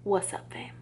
What's up, fam?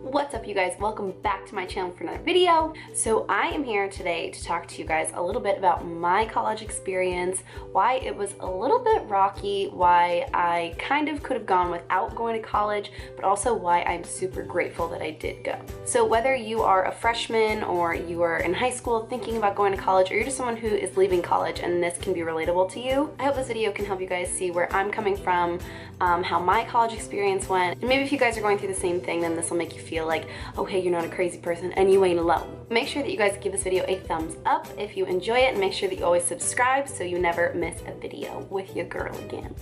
What's up, you guys? Welcome back to my channel for another video. So I am here today to talk to you guys a little bit about my college experience, why it was a little bit rocky, why I kind of could have gone without going to college, but also why I'm super grateful that I did go. So whether you are a freshman or you are in high school thinking about going to college, or you're just someone who is leaving college and this can be relatable to you, I hope this video can help you guys see where I'm coming from, how my college experience went, and maybe if you guys are going through the same thing, then this will make you feel like, oh hey, you're not a crazy person and you ain't alone. Make sure that you guys give this video a thumbs up if you enjoy it, and make sure that you always subscribe so you never miss a video with your girl again.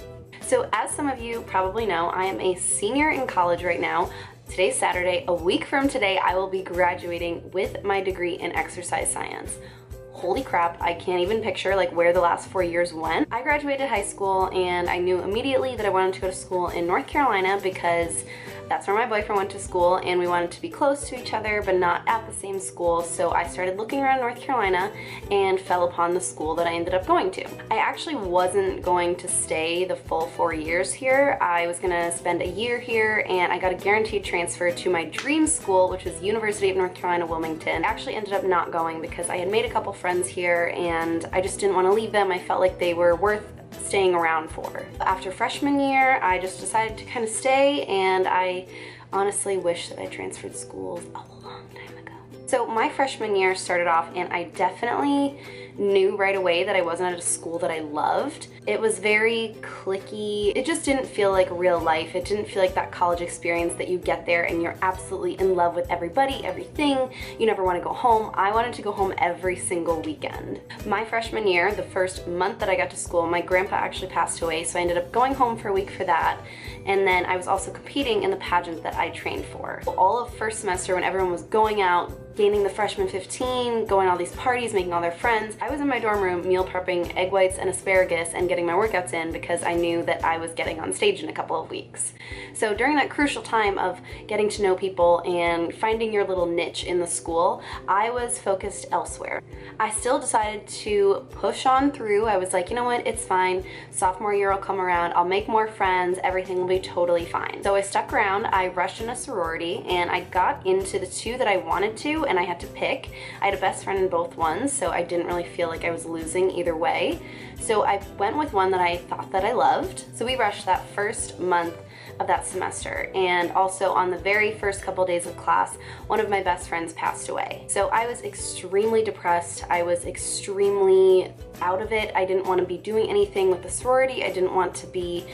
So as some of you probably know, I am a senior in college right now. Today's Saturday. A week from today, I will be graduating with my degree in exercise science. Holy crap, I can't even picture like where the last 4 years went. I graduated high school and I knew immediately that I wanted to go to school in North Carolina because that's where my boyfriend went to school, and we wanted to be close to each other but not at the same school. So I started looking around North Carolina and fell upon the school that I ended up going to. I actually wasn't going to stay the full 4 years here. I was gonna spend a year here, and I got a guaranteed transfer to my dream school, which was University of North Carolina, Wilmington. I actually ended up not going because I had made a couple friends here and I just didn't want to leave them. I felt like they were worth staying around for. After freshman year, I just decided to kind of stay, and I honestly wish that I transferred schools a long time ago. So my freshman year started off, and I definitely knew right away that I wasn't at a school that I loved. It was very cliquey. It just didn't feel like real life. It didn't feel like that college experience that you get there and you're absolutely in love with everybody, everything. You never want to go home. I wanted to go home every single weekend. My freshman year, the first month that I got to school, my grandpa actually passed away, so I ended up going home for a week for that. And then I was also competing in the pageant that I trained for. All of first semester, when everyone was going out, gaining the freshman 15, going to all these parties, making all their friends, I was in my dorm room meal prepping egg whites and asparagus and getting my workouts in because I knew that I was getting on stage in a couple of weeks. So during that crucial time of getting to know people and finding your little niche in the school, I was focused elsewhere. I still decided to push on through. I was like, you know what, it's fine. Sophomore year will come around, I'll make more friends, everything will be totally fine. So I stuck around, I rushed in a sorority, and I got into the two that I wanted to, and I had to pick. I had a best friend in both ones, so I didn't really feel like I was losing either way. So I went with one that I thought that I loved. So we rushed that first month of that semester, and also on the very first couple days of class, one of my best friends passed away. So I was extremely depressed. I was extremely out of it. I didn't want to be doing anything with the sorority. I didn't want to be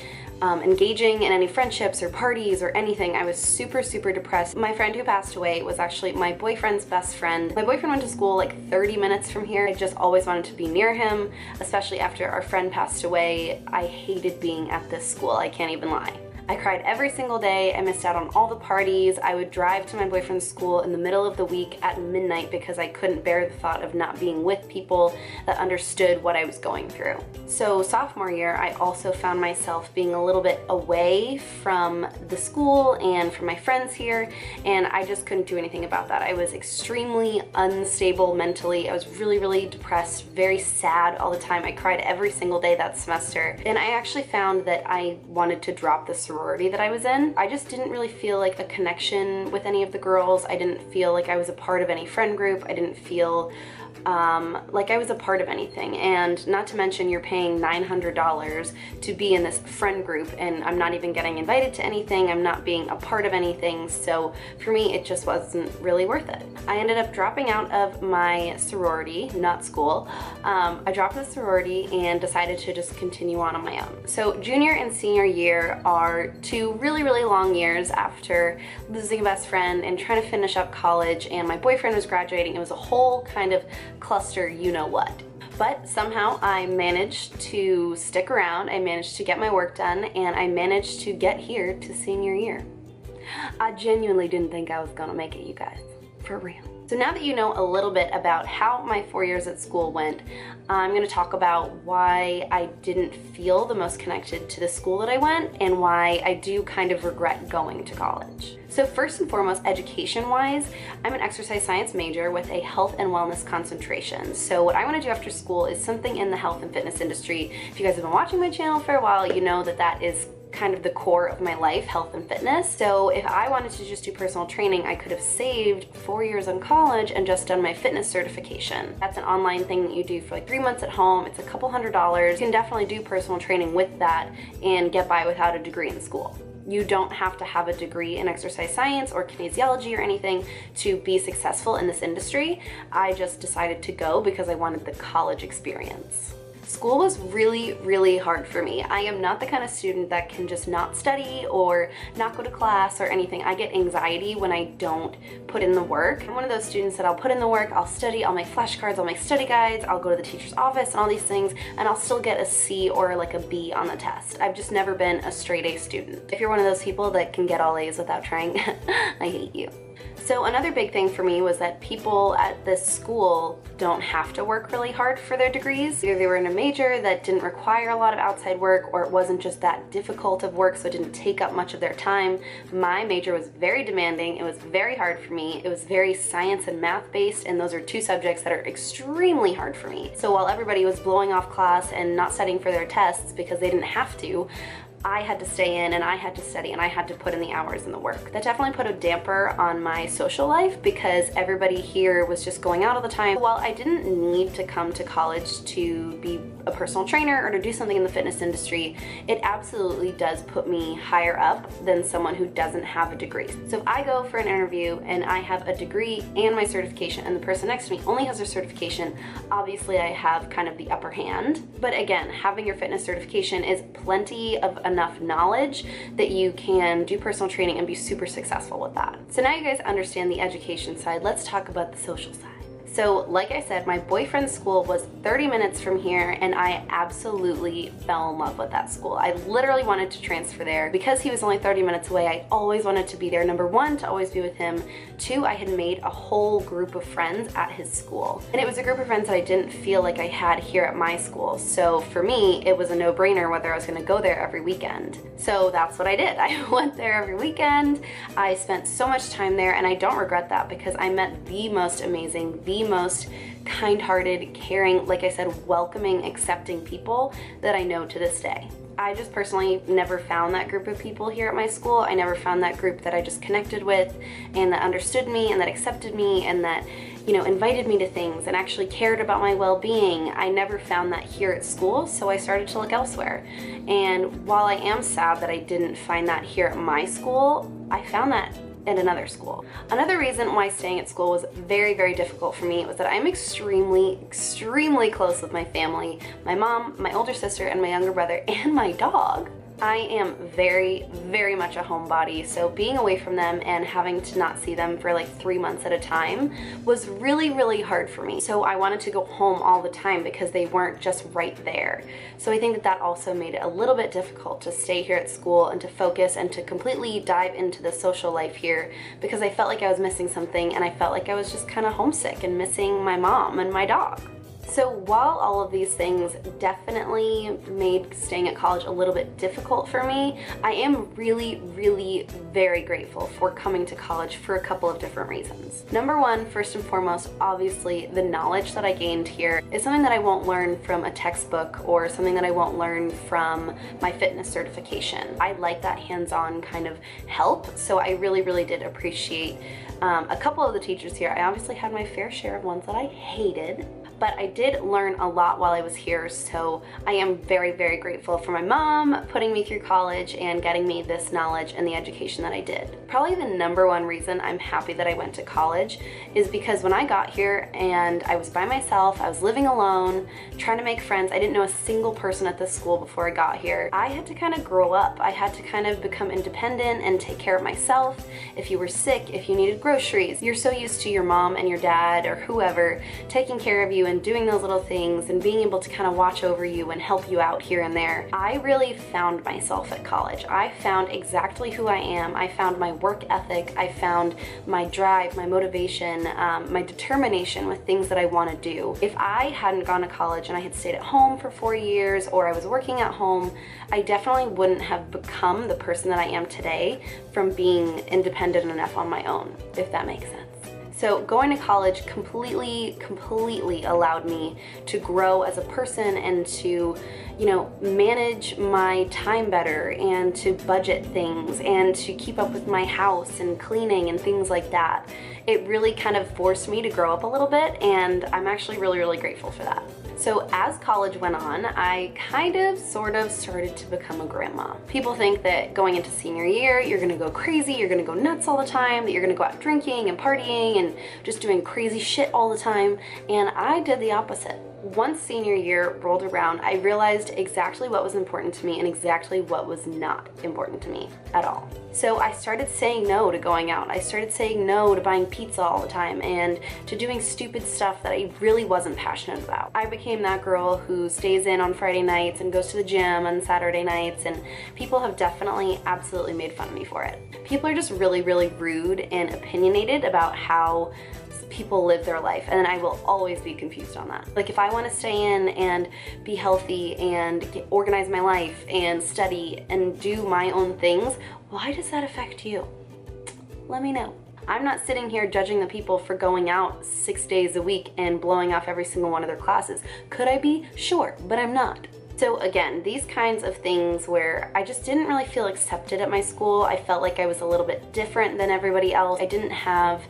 engaging in any friendships or parties or anything. I was super, super depressed. My friend who passed away was actually my boyfriend's best friend. My boyfriend went to school like 30 minutes from here. I just always wanted to be near him, especially after our friend passed away. I hated being at this school, I can't even lie. I cried every single day. I missed out on all the parties. I would drive to my boyfriend's school in the middle of the week at midnight because I couldn't bear the thought of not being with people that understood what I was going through. So sophomore year, I also found myself being a little bit away from the school and from my friends here, and I just couldn't do anything about that. I was extremely unstable mentally. I was really, really depressed, very sad all the time. I cried every single day that semester, and I actually found that I wanted to drop the sorority that I was in. I just didn't really feel like a connection with any of the girls. I didn't feel like I was a part of any friend group. I didn't feel like I was a part of anything. And not to mention, you're paying $900 to be in this friend group, and I'm not even getting invited to anything. I'm not being a part of anything. So for me, it just wasn't really worth it. I ended up dropping out of my sorority, not school. I dropped the sorority and decided to just continue on my own. So junior and senior year are two really, really long years after losing a best friend and trying to finish up college, and my boyfriend was graduating. It was a whole kind of cluster, you know what. But somehow I managed to stick around, I managed to get my work done, and I managed to get here to senior year. I genuinely didn't think I was gonna make it, you guys, for real. So now that you know a little bit about how my 4 years at school went, I'm going to talk about why I didn't feel the most connected to the school that I went, and why I do kind of regret going to college. So first and foremost, education-wise, I'm an exercise science major with a health and wellness concentration. So what I want to do after school is something in the health and fitness industry. If you guys have been watching my channel for a while, you know that that is kind of the core of my life, health and fitness. So if I wanted to just do personal training, I could have saved 4 years in college and just done my fitness certification. That's an online thing that you do for like 3 months at home. It's a couple $100s. You can definitely do personal training with that and get by without a degree in school. You don't have to have a degree in exercise science or kinesiology or anything to be successful in this industry. I just decided to go because I wanted the college experience. School was really, really hard for me. I am not the kind of student that can just not study or not go to class or anything. I get anxiety when I don't put in the work. I'm one of those students that I'll put in the work, I'll study, I'll make flashcards, I'll make study guides, I'll go to the teacher's office and all these things, and I'll still get a C or like a B on the test. I've just never been a straight A student. If you're one of those people that can get all A's without trying, I hate you. So another big thing for me was that people at this school don't have to work really hard for their degrees. Either they were in a major that didn't require a lot of outside work, or it wasn't just that difficult of work, so it didn't take up much of their time. My major was very demanding. It was very hard for me. It was very science and math based, and those are two subjects that are extremely hard for me. So while everybody was blowing off class and not studying for their tests because they didn't have to, I had to stay in and I had to study and I had to put in the hours and the work. That definitely put a damper on my social life because everybody here was just going out all the time. While I didn't need to come to college to be a personal trainer or to do something in the fitness industry, it absolutely does put me higher up than someone who doesn't have a degree. So if I go for an interview and I have a degree and my certification and the person next to me only has their certification, obviously I have kind of the upper hand. But again, having your fitness certification is plenty of enough knowledge that you can do personal training and be super successful with that. So now you guys understand the education side, let's talk about the social side. So like I said, my boyfriend's school was 30 minutes from here and I absolutely fell in love with that school. I literally wanted to transfer there. Because he was only 30 minutes away, I always wanted to be there. Number one, to always be with him. Two, I had made a whole group of friends at his school. And it was a group of friends that I didn't feel like I had here at my school. So for me, it was a no-brainer whether I was gonna go there every weekend. So that's what I did. I went there every weekend. I spent so much time there and I don't regret that because I met the most amazing, the most kind-hearted, caring, like I said, welcoming, accepting people that I know to this day. I just personally never found that group of people here at my school. I never found that group that I just connected with and that understood me and that accepted me and that, you know, invited me to things and actually cared about my well-being. I never found that here at school, so I started to look elsewhere. And while I am sad that I didn't find that here at my school, I found that at another school. Another reason why staying at school was very, very difficult for me was that I'm extremely, extremely close with my family. My mom, my older sister, and my younger brother, and my dog. I am very, very much a homebody, so being away from them and having to not see them for like 3 months at a time was really, really hard for me. So I wanted to go home all the time because they weren't just right there. So I think that that also made it a little bit difficult to stay here at school and to focus and to completely dive into the social life here because I felt like I was missing something and I felt like I was just kind of homesick and missing my mom and my dog. So while all of these things definitely made staying at college a little bit difficult for me, I am really, really very grateful for coming to college for a couple of different reasons. Number one, first and foremost, obviously the knowledge that I gained here is something that I won't learn from a textbook or something that I won't learn from my fitness certification. I like that hands-on kind of help, so I really, really did appreciate a couple of the teachers here. I obviously had my fair share of ones that I hated, but I did learn a lot while I was here, so I am very, very grateful for my mom putting me through college and getting me this knowledge and the education that I did. Probably the number one reason I'm happy that I went to college is because when I got here and I was by myself, I was living alone, trying to make friends, I didn't know a single person at this school before I got here. I had to kind of grow up. I had to kind of become independent and take care of myself. If you were sick, if you needed groceries, you're so used to your mom and your dad or whoever taking care of you and doing those little things and being able to kind of watch over you and help you out here and there. I really found myself at college. I found exactly who I am. I found my work ethic. I found my drive, my motivation, my determination with things that I want to do. If I hadn't gone to college and I had stayed at home for 4 years or I was working at home, I definitely wouldn't have become the person that I am today from being independent enough on my own, if that makes sense. So going to college completely allowed me to grow as a person and to, you know, manage my time better and to budget things and to keep up with my house and cleaning and things like that. It really kind of forced me to grow up a little bit, and I'm actually really grateful for that. So as college went on, I sort of started to become a grandma. People think that going into senior year, you're gonna go crazy, you're gonna go nuts all the time, that you're gonna go out drinking and partying and just doing crazy shit all the time, and I did the opposite. Once senior year rolled around, I realized exactly what was important to me and exactly what was not important to me at all. So I started saying no to going out. I started saying no to buying pizza all the time and to doing stupid stuff that I really wasn't passionate about. I became that girl who stays in on Friday nights and goes to the gym on Saturday nights, and people have definitely absolutely made fun of me for it. People are just really rude and opinionated about how people live their life, and I will always be confused on that. Like, if I want to stay in and be healthy and organize my life and study and do my own things, why does that affect you? Let me know. I'm not sitting here judging the people for going out 6 days a week and blowing off every single one of their classes. Could I be? Sure, but I'm not. So again, these kinds of things where I just didn't really feel accepted at my school. I felt like I was a little bit different than everybody else. I didn't have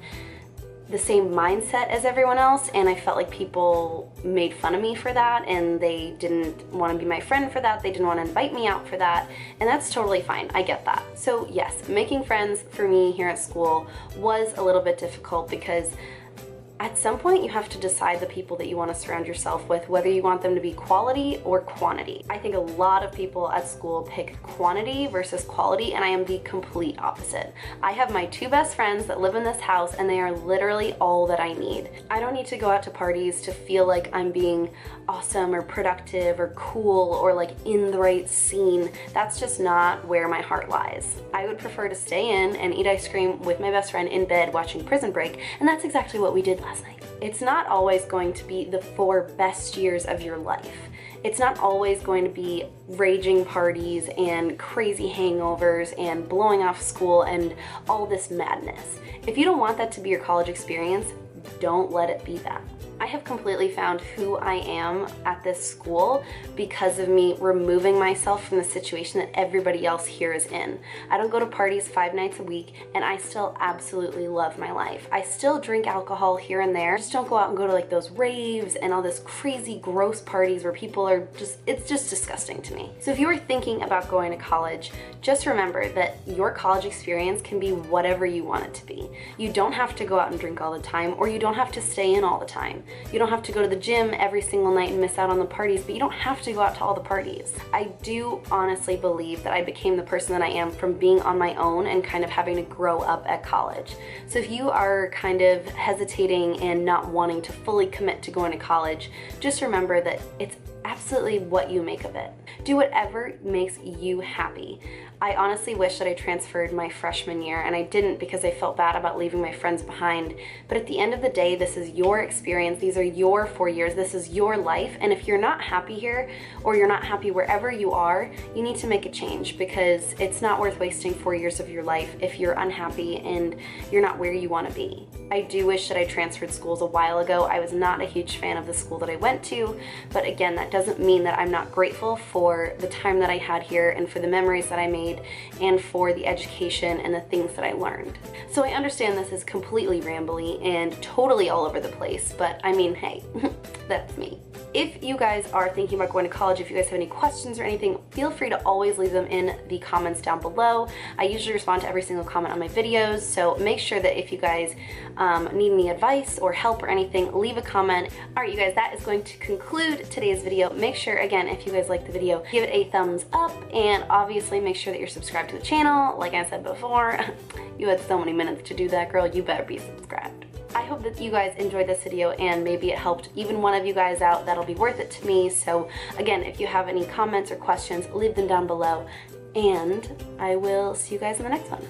the same mindset as everyone else, and I felt like people made fun of me for that, and they didn't want to be my friend for that, they didn't want to invite me out for that, and that's totally fine. I get that. So yes, making friends for me here at school was a little bit difficult because at some point you have to decide the people that you want to surround yourself with, whether you want them to be quality or quantity. I think a lot of people at school pick quantity versus quality, and I am the complete opposite. I have my 2 best friends that live in this house, and they are literally all that I need. I don't need to go out to parties to feel like I'm being awesome or productive or cool or like in the right scene. That's just not where my heart lies. I would prefer to stay in and eat ice cream with my best friend in bed watching Prison Break, and that's exactly what we did last night. It's not always going to be the 4 best years of your life. It's not always going to be raging parties and crazy hangovers and blowing off school and all this madness. If you don't want that to be your college experience, don't let it be that. I have completely found who I am at this school because of me removing myself from the situation that everybody else here is in. I don't go to parties 5 nights a week, and I still absolutely love my life. I still drink alcohol here and there. I just don't go out and go to like those raves and all this crazy gross parties where people are just, it's just disgusting to me. So if you are thinking about going to college, just remember that your college experience can be whatever you want it to be. You don't have to go out and drink all the time, or you don't have to stay in all the time. You don't have to go to the gym every single night and miss out on the parties, but you don't have to go out to all the parties. I do honestly believe that I became the person that I am from being on my own and kind of having to grow up at college. So if you are kind of hesitating and not wanting to fully commit to going to college, just remember that it's absolutely what you make of it. Do whatever makes you happy. I honestly wish that I transferred my freshman year, and I didn't because I felt bad about leaving my friends behind. But at the end of the day, this is your experience. These are your 4 years. This is your life. And if you're not happy here, or you're not happy wherever you are, you need to make a change, because it's not worth wasting 4 years of your life if you're unhappy and you're not where you want to be. I do wish that I transferred schools a while ago. I was not a huge fan of the school that I went to, but again, that doesn't mean that I'm not grateful for the time that I had here and for the memories that I made and for the education and the things that I learned. So I understand this is completely rambly and totally all over the place, but I mean, hey, that's me. If you guys are thinking about going to college, if you guys have any questions or anything, feel free to always leave them in the comments down below. I usually respond to every single comment on my videos, so make sure that if you guys need any advice or help or anything, leave a comment. All right, you guys, that is going to conclude today's video. Make sure, again, if you guys like the video, give it a thumbs up, and obviously make sure that you're subscribed to the channel. Like I said before, you had so many minutes to do that, girl. You better be subscribed. I hope that you guys enjoyed this video and maybe it helped even one of you guys out. That'll be worth it to me. So again, if you have any comments or questions, leave them down below, and I will see you guys in the next one.